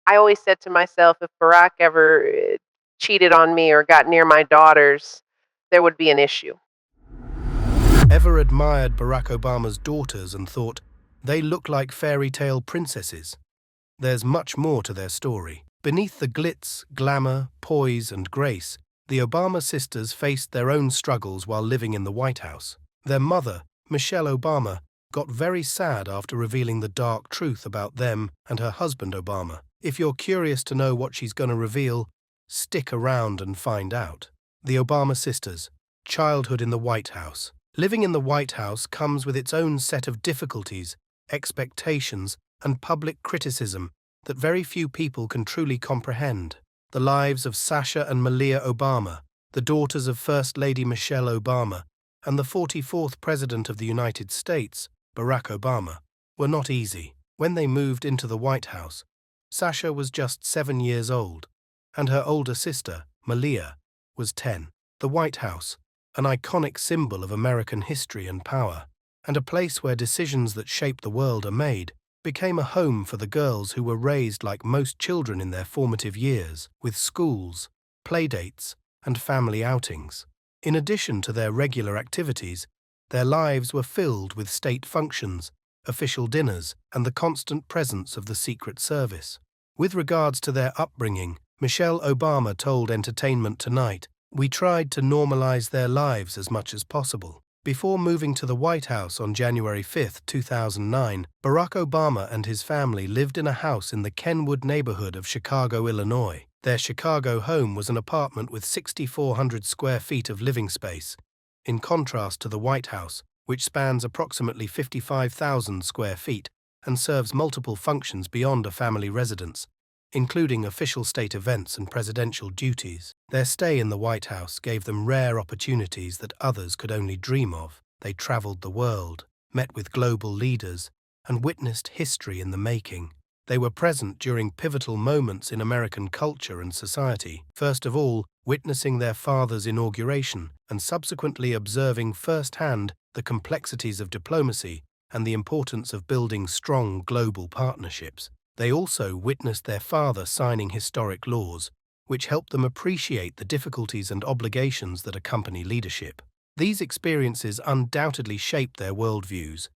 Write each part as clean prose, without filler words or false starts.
I always said to myself, if Barack ever cheated on me or got near my daughters, there would be an issue. Ever admired Barack Obama's daughters and thought, they look like fairy tale princesses? There's much more to their story. Beneath the glitz, glamour, poise, and grace, the Obama sisters faced their own struggles while living in the White House. Their mother, Michelle Obama, got very sad after revealing the dark truth about them and her husband Obama. If you're curious to know what she's going to reveal, stick around and find out. The Obama sisters, childhood in the White House. Living in the White House comes with its own set of difficulties, expectations, and public criticism that very few people can truly comprehend. The lives of Sasha and Malia Obama, the daughters of First Lady Michelle Obama, and the 44th President of the United States, Barack Obama, were not easy. When they moved into the White House, Sasha was just 7 years old, and her older sister, Malia, was 10. The White House, an iconic symbol of American history and power, and a place where decisions that shape the world are made, became a home for the girls who were raised like most children in their formative years, with schools, playdates, and family outings. In addition to their regular activities, their lives were filled with state functions, official dinners, and the constant presence of the Secret Service. With regards to their upbringing, Michelle Obama told Entertainment Tonight, "We tried to normalize their lives as much as possible." Before moving to the White House on January 5, 2009, Barack Obama and his family lived in a house in the Kenwood neighborhood of Chicago, Illinois. Their Chicago home was an apartment with 6,400 square feet of living space, in contrast to the White House, which spans approximately 55,000 square feet and serves multiple functions beyond a family residence, including official state events and presidential duties. Their stay in the White House gave them rare opportunities that others could only dream of. They traveled the world, met with global leaders, and witnessed history in the making. They were present during pivotal moments in American culture and society, first of all, witnessing their father's inauguration and subsequently observing firsthand the complexities of diplomacy and the importance of building strong global partnerships. They also witnessed their father signing historic laws, which helped them appreciate the difficulties and obligations that accompany leadership. These experiences undoubtedly shaped their worldviews,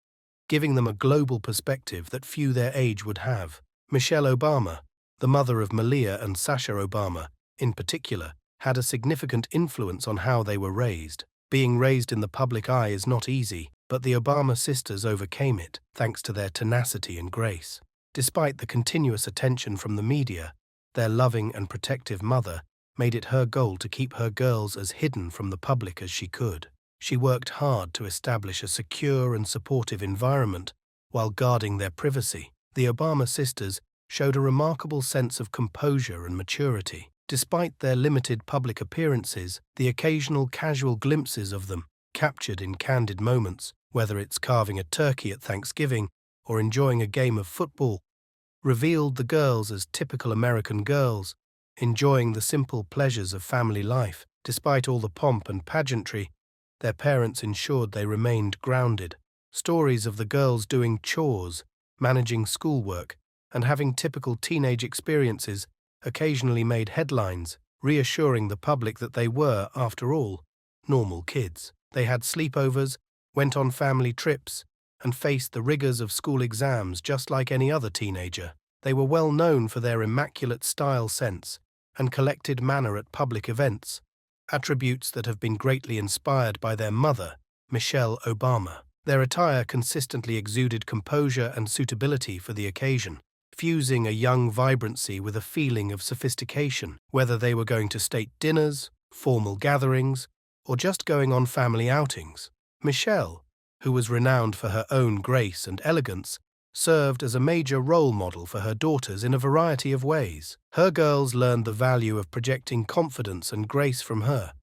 giving them a global perspective that few their age would have. Michelle Obama, the mother of Malia and Sasha Obama, in particular, had a significant influence on how they were raised. Being raised in the public eye is not easy, but the Obama sisters overcame it, thanks to their tenacity and grace. Despite the continuous attention from the media, their loving and protective mother made it her goal to keep her girls as hidden from the public as she could. She worked hard to establish a secure and supportive environment while guarding their privacy. The Obama sisters showed a remarkable sense of composure and maturity. Despite their limited public appearances, the occasional casual glimpses of them, captured in candid moments, whether it's carving a turkey at Thanksgiving or enjoying a game of football, revealed the girls as typical American girls, enjoying the simple pleasures of family life. Despite all the pomp and pageantry, their parents ensured they remained grounded. Stories of the girls doing chores, managing schoolwork, and having typical teenage experiences occasionally made headlines, reassuring the public that they were, after all, normal kids. They had sleepovers, went on family trips, and faced the rigors of school exams just like any other teenager. They were well known for their immaculate style sense and collected manner at public events, attributes that have been greatly inspired by their mother, Michelle Obama. Their attire consistently exuded composure and suitability for the occasion, fusing a young vibrancy with a feeling of sophistication, whether they were going to state dinners, formal gatherings, or just going on family outings. Michelle, who was renowned for her own grace and elegance, served as a major role model for her daughters in a variety of ways. Her girls learned the value of projecting confidence and grace from her,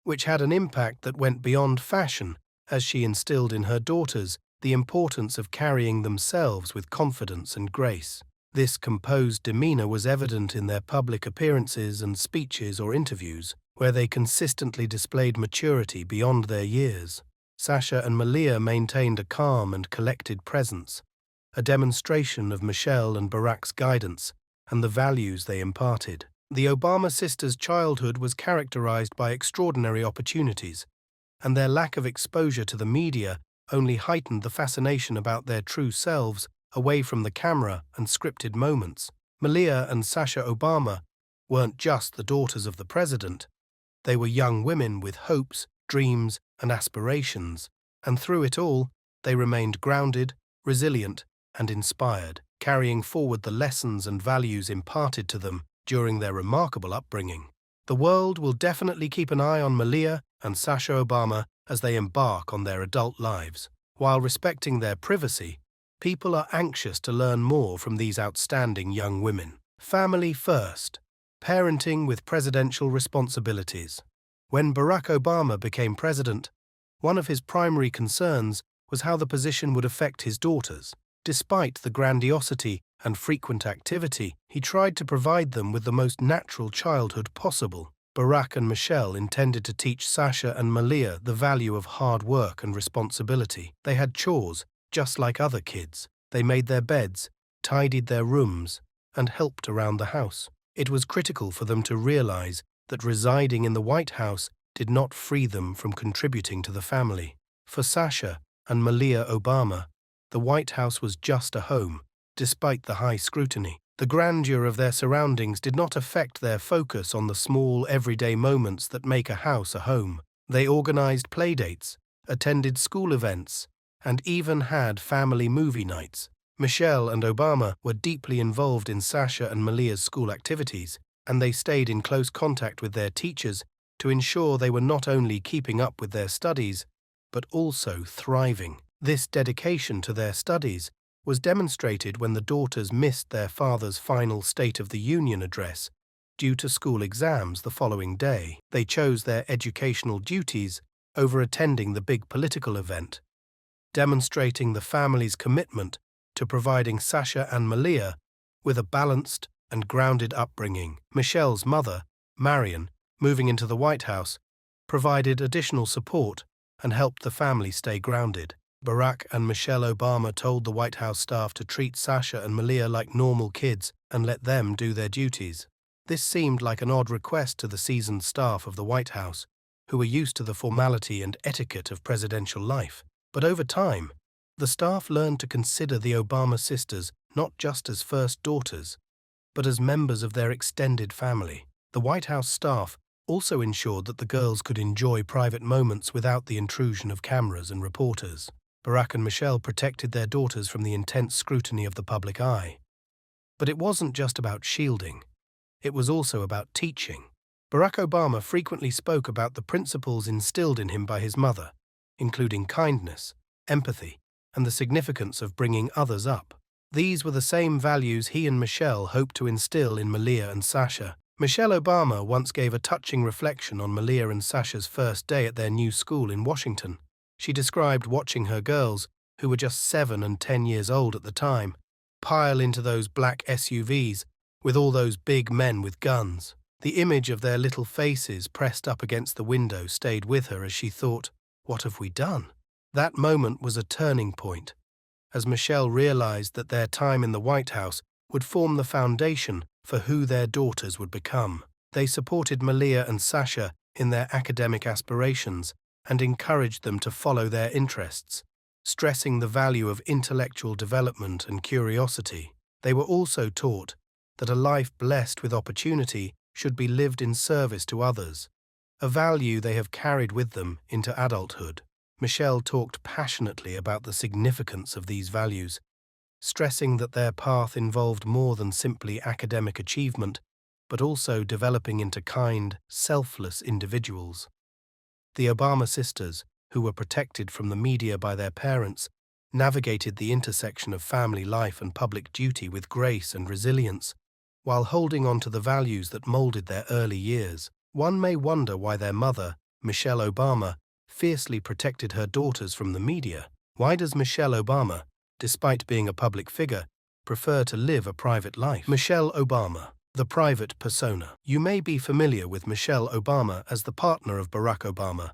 which had an impact that went beyond fashion, as she instilled in her daughters the importance of carrying themselves with confidence and grace. This composed demeanor was evident in their public appearances and speeches or interviews, where they consistently displayed maturity beyond their years. Sasha and Malia maintained a calm and collected presence, a demonstration of Michelle and Barack's guidance and the values they imparted. The Obama sisters' childhood was characterized by extraordinary opportunities, and their lack of exposure to the media only heightened the fascination about their true selves away from the camera and scripted moments. Malia and Sasha Obama weren't just the daughters of the president. They were young women with hopes, dreams, and aspirations, and through it all, they remained grounded, resilient, and inspired, carrying forward the lessons and values imparted to them during their remarkable upbringing. The world will definitely keep an eye on Malia and Sasha Obama as they embark on their adult lives. While respecting their privacy, people are anxious to learn more from these outstanding young women. Family first. Parenting with presidential responsibilities. When Barack Obama became president, one of his primary concerns was how the position would affect his daughters. Despite the grandiosity and frequent activity, he tried to provide them with the most natural childhood possible. Barack and Michelle intended to teach Sasha and Malia the value of hard work and responsibility. They had chores, just like other kids. They made their beds, tidied their rooms, and helped around the house. It was critical for them to realize that residing in the White House did not free them from contributing to the family. For Sasha and Malia Obama, the White House was just a home, despite the high scrutiny. The grandeur of their surroundings did not affect their focus on the small, everyday moments that make a house a home. They organized playdates, attended school events, and even had family movie nights. Michelle and Obama were deeply involved in Sasha and Malia's school activities, and they stayed in close contact with their teachers to ensure they were not only keeping up with their studies, but also thriving. This dedication to their studies was demonstrated when the daughters missed their father's final State of the Union address due to school exams the following day. They chose their educational duties over attending the big political event, demonstrating the family's commitment to providing Sasha and Malia with a balanced and grounded upbringing. Michelle's mother, Marion, moving into the White House, provided additional support and helped the family stay grounded. Barack and Michelle Obama told the White House staff to treat Sasha and Malia like normal kids and let them do their duties. This seemed like an odd request to the seasoned staff of the White House, who were used to the formality and etiquette of presidential life. But over time, the staff learned to consider the Obama sisters not just as first daughters, but as members of their extended family. The White House staff also ensured that the girls could enjoy private moments without the intrusion of cameras and reporters. Barack and Michelle protected their daughters from the intense scrutiny of the public eye. But it wasn't just about shielding. It was also about teaching. Barack Obama frequently spoke about the principles instilled in him by his mother, including kindness, empathy, and the significance of bringing others up. These were the same values he and Michelle hoped to instill in Malia and Sasha. Michelle Obama once gave a touching reflection on Malia and Sasha's first day at their new school in Washington. She described watching her girls, who were just 7 and 10 years old at the time, pile into those black SUVs with all those big men with guns. The image of their little faces pressed up against the window stayed with her as she thought, "What have we done?" That moment was a turning point, as Michelle realized that their time in the White House would form the foundation for who their daughters would become. They supported Malia and Sasha in their academic aspirations and encouraged them to follow their interests, stressing the value of intellectual development and curiosity. They were also taught that a life blessed with opportunity should be lived in service to others, a value they have carried with them into adulthood. Michelle talked passionately about the significance of these values, stressing that their path involved more than simply academic achievement, but also developing into kind, selfless individuals. The Obama sisters, who were protected from the media by their parents, navigated the intersection of family life and public duty with grace and resilience, while holding on to the values that molded their early years. One may wonder why their mother, Michelle Obama, fiercely protected her daughters from the media. Why does Michelle Obama, despite being a public figure, prefer to live a private life? Michelle Obama, the private persona. You may be familiar with Michelle Obama as the partner of Barack Obama,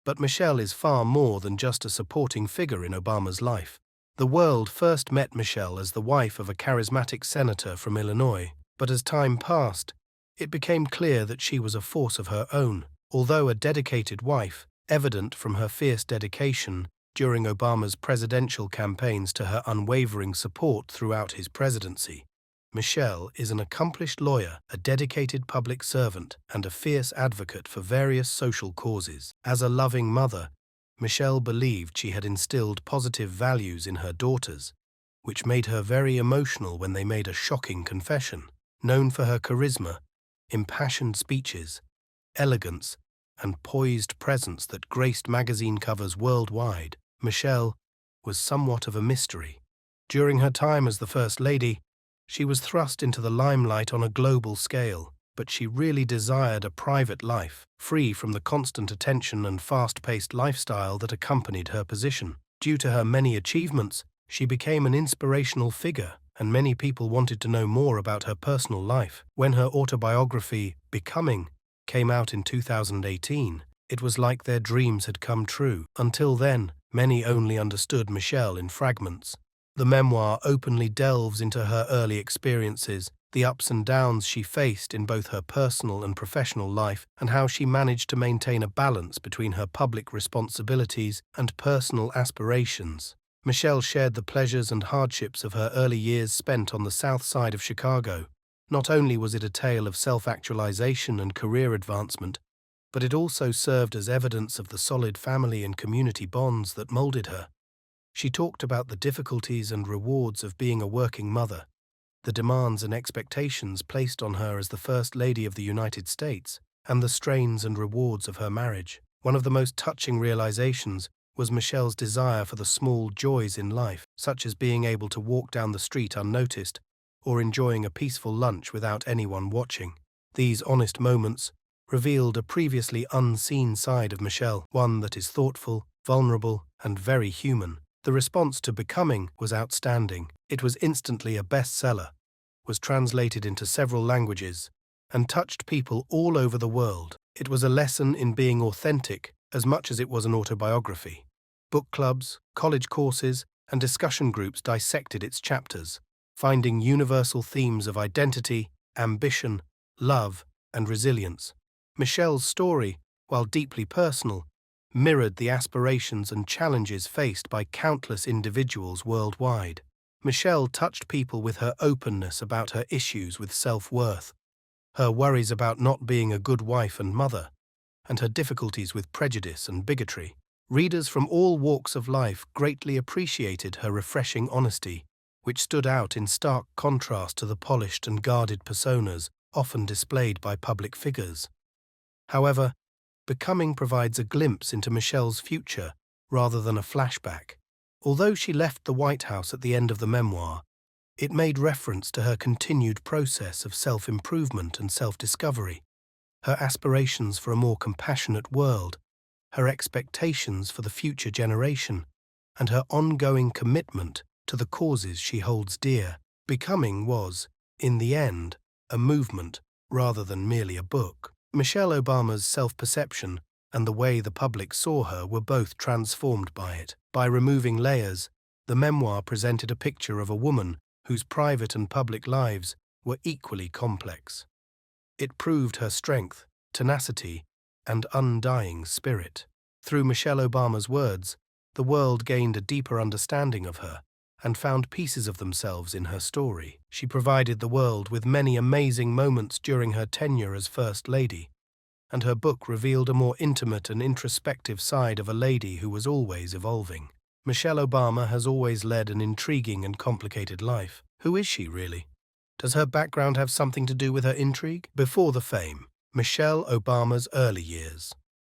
but Michelle is far more than just a supporting figure in Obama's life. The world first met Michelle as the wife of a charismatic senator from Illinois. But as time passed, it became clear that she was a force of her own. Although a dedicated wife, evident from her fierce dedication during Obama's presidential campaigns to her unwavering support throughout his presidency, Michelle is an accomplished lawyer, a dedicated public servant, and a fierce advocate for various social causes. As a loving mother, Michelle believed she had instilled positive values in her daughters, which made her very emotional when they made a shocking confession. Known for her charisma, impassioned speeches, elegance, and poised presence that graced magazine covers worldwide, Michelle was somewhat of a mystery. During her time as the First Lady, she was thrust into the limelight on a global scale, but she really desired a private life, free from the constant attention and fast-paced lifestyle that accompanied her position. Due to her many achievements, she became an inspirational figure, and many people wanted to know more about her personal life. When her autobiography, Becoming, came out in 2018, it was like their dreams had come true. Until then, many only understood Michelle in fragments. The memoir openly delves into her early experiences, the ups and downs she faced in both her personal and professional life, and how she managed to maintain a balance between her public responsibilities and personal aspirations. Michelle shared the pleasures and hardships of her early years spent on the south side of Chicago. Not only was it a tale of self-actualization and career advancement, but it also served as evidence of the solid family and community bonds that molded her. She talked about the difficulties and rewards of being a working mother, the demands and expectations placed on her as the First Lady of the United States, and the strains and rewards of her marriage. One of the most touching realizations was Michelle's desire for the small joys in life, such as being able to walk down the street unnoticed or enjoying a peaceful lunch without anyone watching. These honest moments revealed a previously unseen side of Michelle, one that is thoughtful, vulnerable, and very human. The response to Becoming was outstanding. It was instantly a bestseller, was translated into several languages, and touched people all over the world. It was a lesson in being authentic as much as it was an autobiography. Book clubs, college courses, and discussion groups dissected its chapters, finding universal themes of identity, ambition, love, and resilience. Michelle's story, while deeply personal, mirrored the aspirations and challenges faced by countless individuals worldwide. Michelle touched people with her openness about her issues with self-worth, her worries about not being a good wife and mother, and her difficulties with prejudice and bigotry. Readers from all walks of life greatly appreciated her refreshing honesty, which stood out in stark contrast to the polished and guarded personas often displayed by public figures. However, Becoming provides a glimpse into Michelle's future rather than a flashback. Although she left the White House at the end of the memoir, it made reference to her continued process of self-improvement and self-discovery, her aspirations for a more compassionate world, her expectations for the future generation, and her ongoing commitment to the causes she holds dear. Becoming was, in the end, a movement rather than merely a book. Michelle Obama's self-perception and the way the public saw her were both transformed by it. By removing layers, the memoir presented a picture of a woman whose private and public lives were equally complex. It proved her strength, tenacity, and undying spirit. Through Michelle Obama's words, the world gained a deeper understanding of her and found pieces of themselves in her story. She provided the world with many amazing moments during her tenure as First Lady, and her book revealed a more intimate and introspective side of a lady who was always evolving. Michelle Obama has always led an intriguing and complicated life. Who is she, really? Does her background have something to do with her intrigue? Before the fame, Michelle Obama's early years.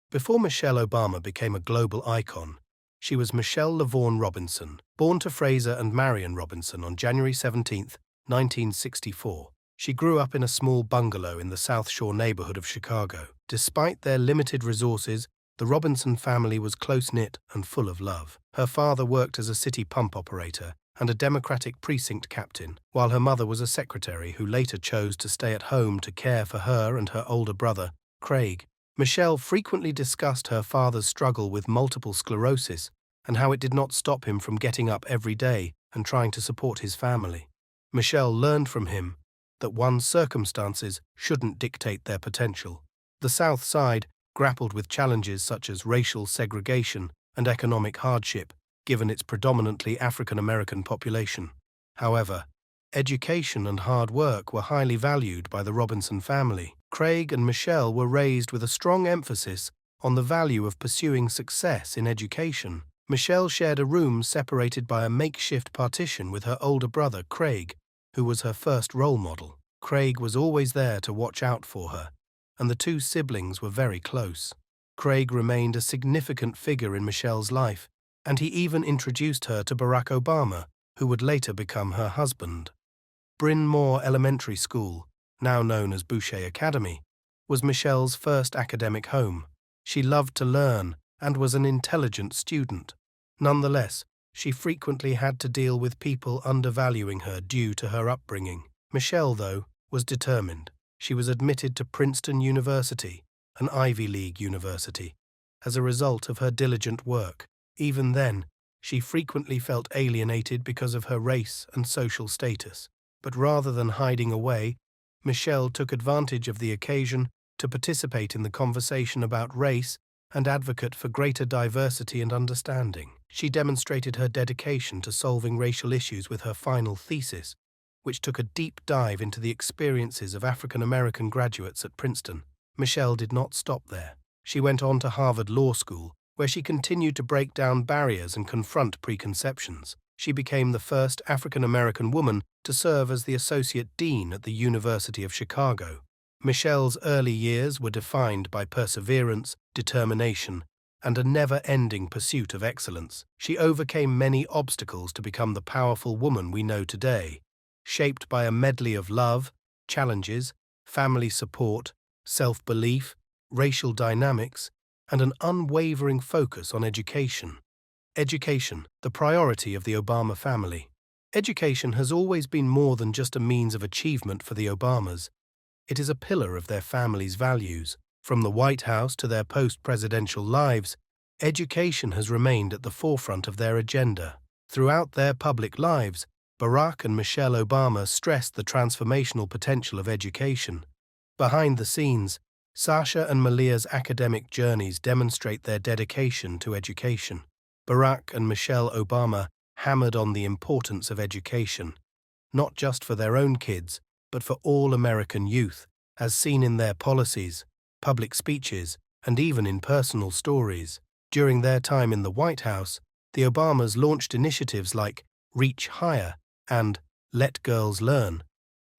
Before Michelle Obama became a global icon, she was Michelle LaVaughn Robinson, born to Fraser and Marion Robinson on January 17, 1964. She grew up in a small bungalow in the South Shore neighborhood of Chicago. Despite their limited resources, the Robinson family was close-knit and full of love. Her father worked as a city pump operator and a Democratic precinct captain, while her mother was a secretary who later chose to stay at home to care for her and her older brother, Craig. Michelle frequently discussed her father's struggle with multiple sclerosis and how it did not stop him from getting up every day and trying to support his family. Michelle learned from him that one's circumstances shouldn't dictate their potential. The South Side grappled with challenges such as racial segregation and economic hardship, given its predominantly African American population. However, education and hard work were highly valued by the Robinson family. Craig and Michelle were raised with a strong emphasis on the value of pursuing success in education. Michelle shared a room separated by a makeshift partition with her older brother, Craig, who was her first role model. Craig was always there to watch out for her, and the two siblings were very close. Craig remained a significant figure in Michelle's life, and he even introduced her to Barack Obama, who would later become her husband. Bryn Mawr Elementary School, now known as Boucher Academy, was Michelle's first academic home. She loved to learn and was an intelligent student. Nonetheless, she frequently had to deal with people undervaluing her due to her upbringing. Michelle, though, was determined. She was admitted to Princeton University, an Ivy League university, as a result of her diligent work. Even then, she frequently felt alienated because of her race and social status. But rather than hiding away, Michelle took advantage of the occasion to participate in the conversation about race and advocate for greater diversity and understanding. She demonstrated her dedication to solving racial issues with her final thesis, which took a deep dive into the experiences of African American graduates at Princeton. Michelle did not stop there. She went on to Harvard Law School, where she continued to break down barriers and confront preconceptions. She became the first African American woman to serve as the Associate Dean at the University of Chicago. Michelle's early years were defined by perseverance, determination, and a never-ending pursuit of excellence. She overcame many obstacles to become the powerful woman we know today, shaped by a medley of love, challenges, family support, self-belief, racial dynamics, and an unwavering focus on education. Education, the priority of the Obama family. Education has always been more than just a means of achievement for the Obamas. It is a pillar of their family's values. From the White House to their post-presidential lives, education has remained at the forefront of their agenda. Throughout their public lives, Barack and Michelle Obama stressed the transformational potential of education. Behind the scenes, Sasha and Malia's academic journeys demonstrate their dedication to education. Barack and Michelle Obama hammered on the importance of education, not just for their own kids, but for all American youth, as seen in their policies, public speeches, and even in personal stories. During their time in the White House, the Obamas launched initiatives like Reach Higher and Let Girls Learn,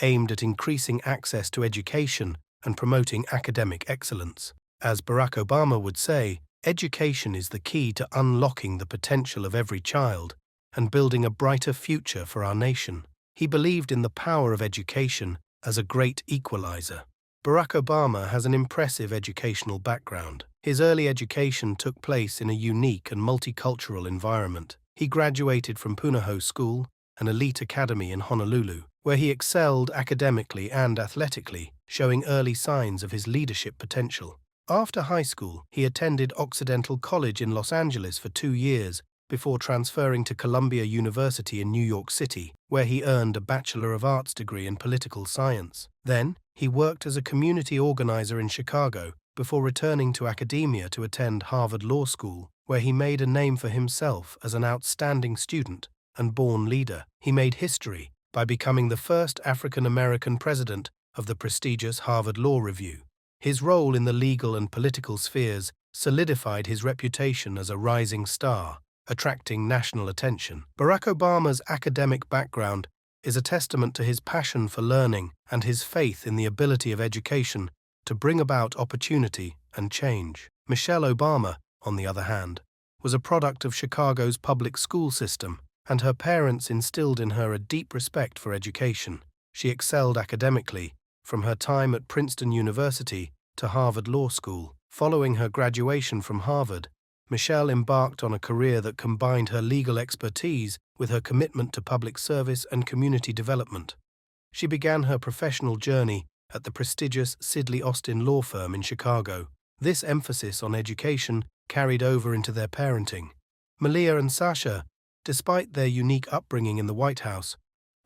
aimed at increasing access to education and promoting academic excellence. As Barack Obama would say, education is the key to unlocking the potential of every child and building a brighter future for our nation. He believed in the power of education as a great equalizer. Barack Obama has an impressive educational background. His early education took place in a unique and multicultural environment. He graduated from Punahou School, an elite academy in Honolulu, where he excelled academically and athletically, showing early signs of his leadership potential. After high school, he attended Occidental College in Los Angeles for 2 years, before transferring to Columbia University in New York City, where he earned a Bachelor of Arts degree in political science. Then, he worked as a community organizer in Chicago, before returning to academia to attend Harvard Law School, where he made a name for himself as an outstanding student and born leader. He made history by becoming the first African American president of the prestigious Harvard Law Review. His role in the legal and political spheres solidified his reputation as a rising star, attracting national attention. Barack Obama's academic background is a testament to his passion for learning and his faith in the ability of education to bring about opportunity and change. Michelle Obama, on the other hand, was a product of Chicago's public school system, and her parents instilled in her a deep respect for education. She excelled academically, from her time at Princeton University to Harvard Law School. Following her graduation from Harvard, Michelle embarked on a career that combined her legal expertise with her commitment to public service and community development. She began her professional journey at the prestigious Sidley Austin law firm in Chicago. This emphasis on education carried over into their parenting. Malia and Sasha, despite their unique upbringing in the White House,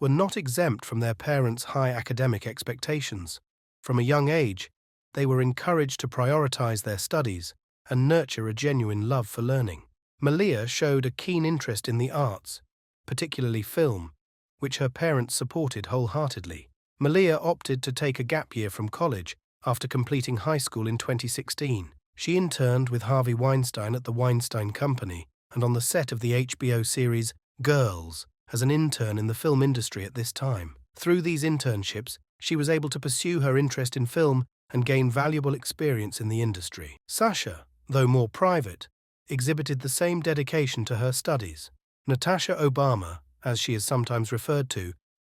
were not exempt from their parents' high academic expectations. From a young age, they were encouraged to prioritize their studies and nurture a genuine love for learning. Malia showed a keen interest in the arts, particularly film, which her parents supported wholeheartedly. Malia opted to take a gap year from college after completing high school in 2016. She interned with Harvey Weinstein at the Weinstein Company and on the set of the HBO series Girls as an intern in the film industry at this time. Through these internships, she was able to pursue her interest in film and gain valuable experience in the industry. Sasha, though more private, exhibited the same dedication to her studies. Natasha Obama, as she is sometimes referred to,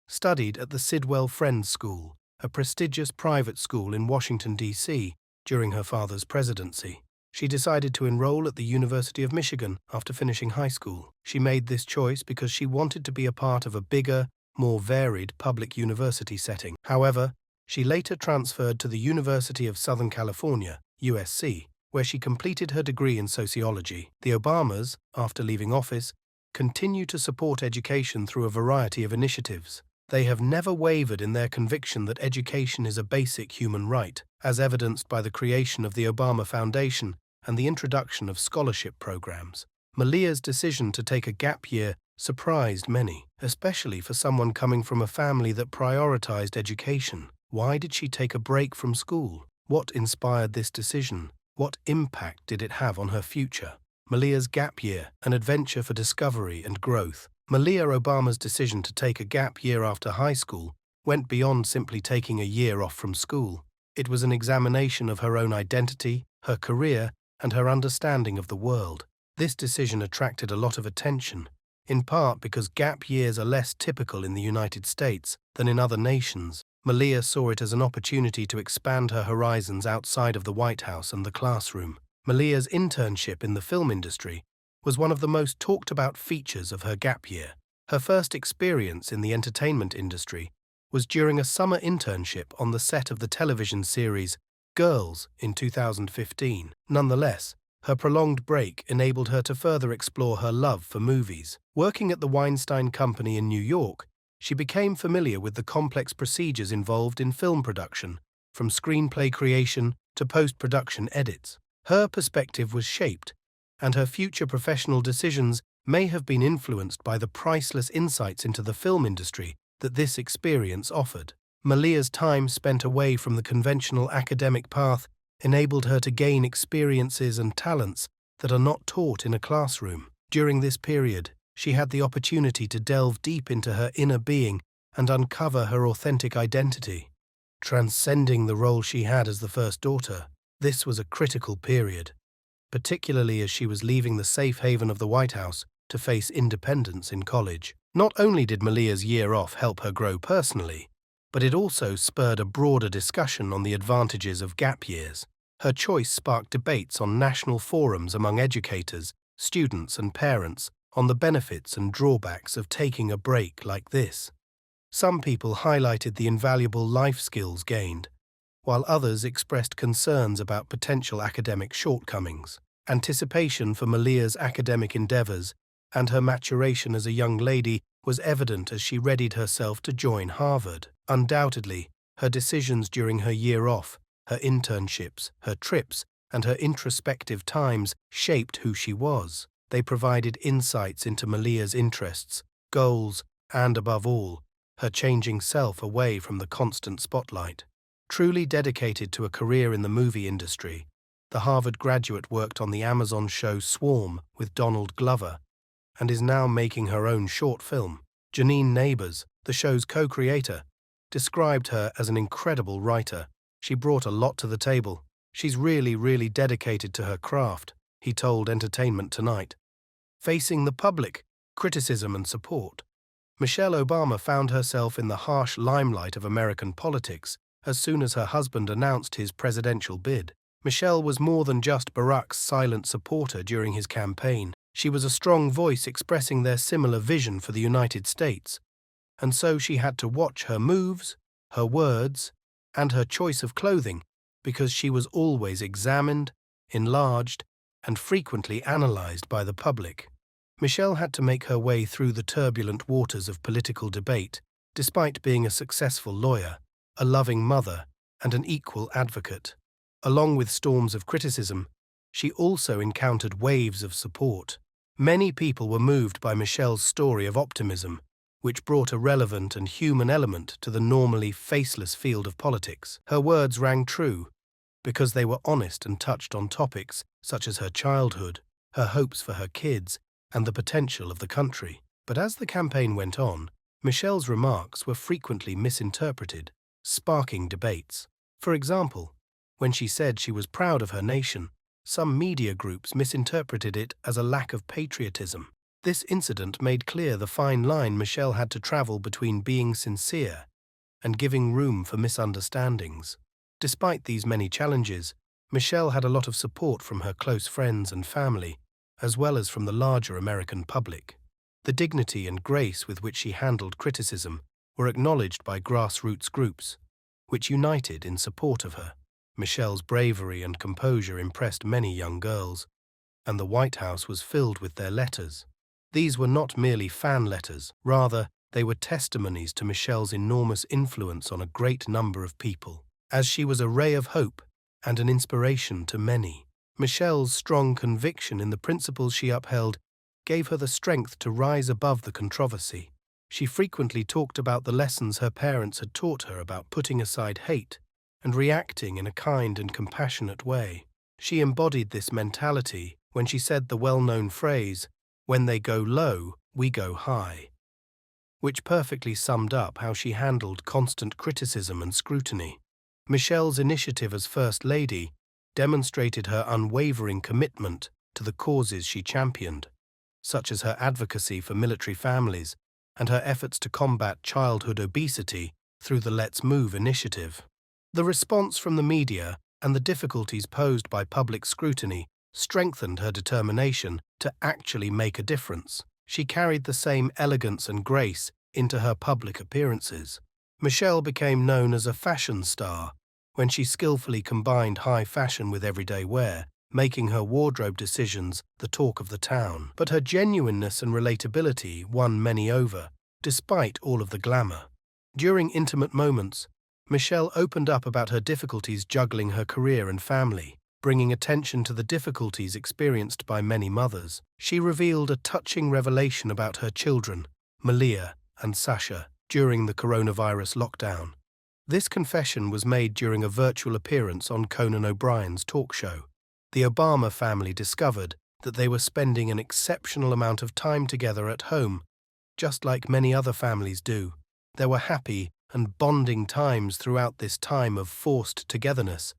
studied at the Sidwell Friends School, a prestigious private school in Washington, D.C., during her father's presidency. She decided to enroll at the University of Michigan after finishing high school. She made this choice because she wanted to be a part of a bigger, more varied public university setting. However, she later transferred to the University of Southern California, USC, where she completed her degree in sociology. The Obamas, after leaving office, continue to support education through a variety of initiatives. They have never wavered in their conviction that education is a basic human right, as evidenced by the creation of the Obama Foundation and the introduction of scholarship programs. Malia's decision to take a gap year surprised many, especially for someone coming from a family that prioritized education. Why did she take a break from school? What inspired this decision? What impact did it have on her future? Malia's gap year, an adventure for discovery and growth. Malia Obama's decision to take a gap year after high school went beyond simply taking a year off from school. It was an examination of her own identity, her career, and her understanding of the world. This decision attracted a lot of attention, in part because gap years are less typical in the United States than in other nations. Malia saw it as an opportunity to expand her horizons outside of the White House and the classroom. Malia's internship in the film industry was one of the most talked about features of her gap year. Her first experience in the entertainment industry was during a summer internship on the set of the television series Girls in 2015. Nonetheless, her prolonged break enabled her to further explore her love for movies. Working at the Weinstein Company in New York, she became familiar with the complex procedures involved in film production, from screenplay creation to post-production edits. Her perspective was shaped, and her future professional decisions may have been influenced by the priceless insights into the film industry that this experience offered. Malia's time spent away from the conventional academic path enabled her to gain experiences and talents that are not taught in a classroom. During this period, she had the opportunity to delve deep into her inner being and uncover her authentic identity. Transcending the role she had as the first daughter, this was a critical period, particularly as she was leaving the safe haven of the White House to face independence in college. Not only did Malia's year off help her grow personally, but it also spurred a broader discussion on the advantages of gap years. Her choice sparked debates on national forums among educators, students, and parents on the benefits and drawbacks of taking a break like this. Some people highlighted the invaluable life skills gained, while others expressed concerns about potential academic shortcomings. Anticipation for Malia's academic endeavors and her maturation as a young lady was evident as she readied herself to join Harvard. Undoubtedly, her decisions during her year off, her internships, her trips, and her introspective times shaped who she was. They provided insights into Malia's interests, goals, and, above all, her changing self away from the constant spotlight. Truly dedicated to a career in the movie industry, the Harvard graduate worked on the Amazon show Swarm with Donald Glover and is now making her own short film. Janine Neighbors, the show's co-creator, described her as an incredible writer. She brought a lot to the table. She's really dedicated to her craft, he told Entertainment Tonight. Facing the public, criticism and support, Michelle Obama found herself in the harsh limelight of American politics as soon as her husband announced his presidential bid. Michelle was more than just Barack's silent supporter during his campaign. She was a strong voice expressing their similar vision for the United States, and so she had to watch her moves, her words, and her choice of clothing because she was always examined, enlarged, and frequently analyzed by the public. Michelle had to make her way through the turbulent waters of political debate, despite being a successful lawyer, a loving mother, and an equal advocate. Along with storms of criticism, she also encountered waves of support. Many people were moved by Michelle's story of optimism, which brought a relevant and human element to the normally faceless field of politics. Her words rang true, because they were honest and touched on topics such as her childhood, her hopes for her kids, and the potential of the country. But as the campaign went on, Michelle's remarks were frequently misinterpreted, sparking debates. For example, when she said she was proud of her nation, some media groups misinterpreted it as a lack of patriotism. This incident made clear the fine line Michelle had to travel between being sincere and giving room for misunderstandings. Despite these many challenges, Michelle had a lot of support from her close friends and family, as well as from the larger American public. The dignity and grace with which she handled criticism were acknowledged by grassroots groups, which united in support of her. Michelle's bravery and composure impressed many young girls, and the White House was filled with their letters. These were not merely fan letters, rather, they were testimonies to Michelle's enormous influence on a great number of people, as she was a ray of hope and an inspiration to many. Michelle's strong conviction in the principles she upheld gave her the strength to rise above the controversy. She frequently talked about the lessons her parents had taught her about putting aside hate and reacting in a kind and compassionate way. She embodied this mentality when she said the well-known phrase, "When they go low, we go high," which perfectly summed up how she handled constant criticism and scrutiny. Michelle's initiative as First Lady demonstrated her unwavering commitment to the causes she championed, such as her advocacy for military families and her efforts to combat childhood obesity through the Let's Move initiative. The response from the media and the difficulties posed by public scrutiny strengthened her determination to actually make a difference. She carried the same elegance and grace into her public appearances. Michelle became known as a fashion star when she skillfully combined high fashion with everyday wear, making her wardrobe decisions the talk of the town. But her genuineness and relatability won many over, despite all of the glamour. During intimate moments, Michelle opened up about her difficulties juggling her career and family, bringing attention to the difficulties experienced by many mothers. She revealed a touching revelation about her children, Malia and Sasha, during the coronavirus lockdown. This confession was made during a virtual appearance on Conan O'Brien's talk show. The Obama family discovered that they were spending an exceptional amount of time together at home, just like many other families do. There were happy and bonding times throughout this time of forced togetherness,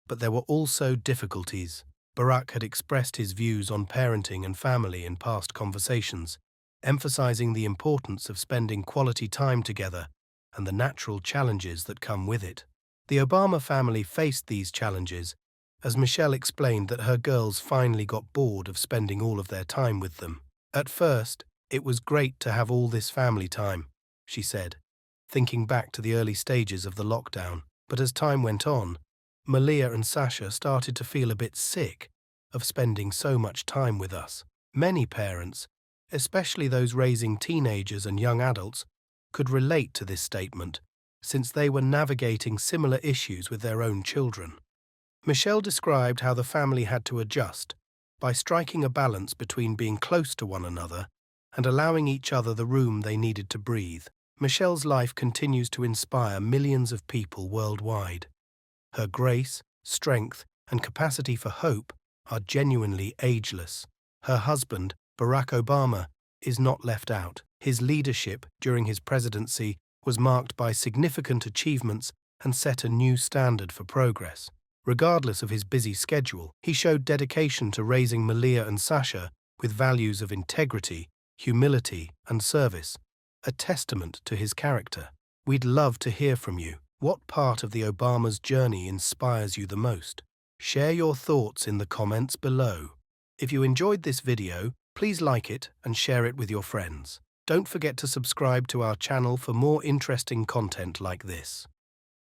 but there were also difficulties. Barack had expressed his views on parenting and family in past conversations, emphasizing the importance of spending quality time together and the natural challenges that come with it. The Obama family faced these challenges as Michelle explained that her girls finally got bored of spending all of their time with them. At first, it was great to have all this family time, she said, thinking back to the early stages of the lockdown. But as time went on, Malia and Sasha started to feel a bit sick of spending so much time with us. Many parents, especially those raising teenagers and young adults, could relate to this statement, since they were navigating similar issues with their own children. Michelle described how the family had to adjust by striking a balance between being close to one another and allowing each other the room they needed to breathe. Michelle's life continues to inspire millions of people worldwide. Her grace, strength, and capacity for hope are genuinely ageless. Her husband, Barack Obama, is not left out. His leadership during his presidency was marked by significant achievements and set a new standard for progress. Regardless of his busy schedule, he showed dedication to raising Malia and Sasha with values of integrity, humility, and service, a testament to his character. We'd love to hear from you. What part of the Obama's journey inspires you the most? Share your thoughts in the comments below. If you enjoyed this video, please like it and share it with your friends. Don't forget to subscribe to our channel for more interesting content like this.